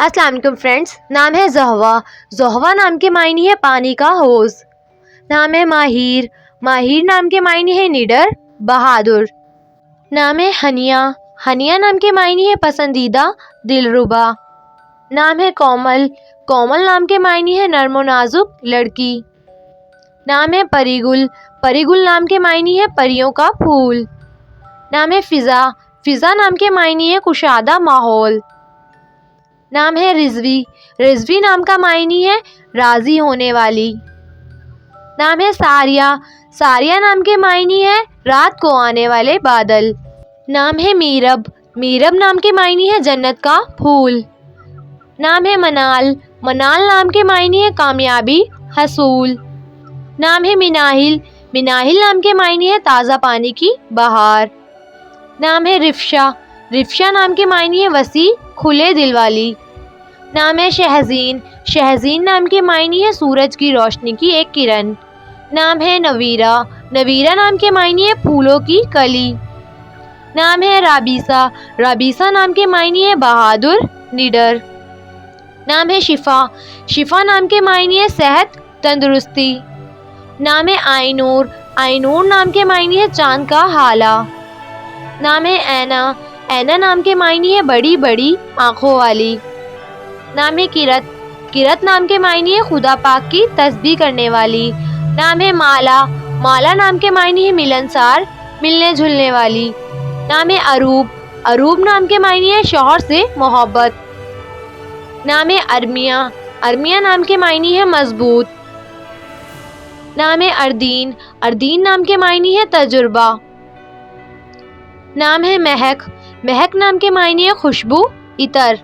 السلام علیکم فرینڈس، نام ہے زہوا۔ زہوا نام کے معنی ہے پانی کا حوض۔ نام ہے ماہیر۔ ماہیر نام کے معنی ہے نڈر، بہادر۔ نام ہے ہنیا۔ ہنیا نام کے معنی ہے پسندیدہ، دلربا۔ نام ہے کومل۔ کومل نام کے معنی ہے نرم و نازک، لڑکی۔ نام ہے پری گل۔ پری گل نام کے معنی ہے پریوں کا پھول۔ نام ہے فضا۔ فضا نام کے معنی ہے کشادہ ماحول۔ نام ہے رضوی۔ رضوی نام کا معنی ہے راضی ہونے والی۔ نام ہے ساریہ۔ ساریہ نام کے معنی ہے رات کو آنے والے بادل۔ نام ہے میرب۔ میرب نام کے معنی ہے جنت کا پھول۔ نام ہے منال۔ منال نام کے معنی ہے کامیابی، حصول۔ نام ہے مناہل۔ مناہل نام کے معنی ہے تازہ پانی کی بہار۔ نام ہے رفشہ۔ رفشہ نام کے معنی ہے وسیع، کھلے دل والی۔ نام ہے شہزین۔ شہزین نام کے معنی ہے سورج کی روشنی کی ایک کرن۔ نام ہے نویرہ۔ نویرہ نام کے معنی ہے پھولوں کی کلی۔ نام ہے رابیسہ۔ رابیسہ نام کے معنی ہے بہادر، نڈر۔ نام ہے شفا۔ شفا نام کے معنی ہے صحت، تندرستی۔ نام ہے آئینور۔ آئینور نام کے معنی ہے چاند کا ہالہ۔ نام ہے اینا۔ اینا نام کے معنی ہے بڑی بڑی آنکھوں والی۔ نام ہے کرت۔ کرت نام کے معنی ہے خدا پاک کی تسبیح کرنے والی۔ نام ہے مالا۔ مالا نام کے معنی ہے ملنسار، ملنے جلنے والی۔ نام ہے اروب۔ اروب نام کے معنی ہے شوہر سے محبت۔ نام ہے ارمیہ۔ ارمیہ نام کے معنی ہے مضبوط۔ نام ہے اردین۔ اردین نام کے معنی ہے تجربہ۔ نام ہے مہک۔ مہک نام کے معنی ہے خوشبو، عطر۔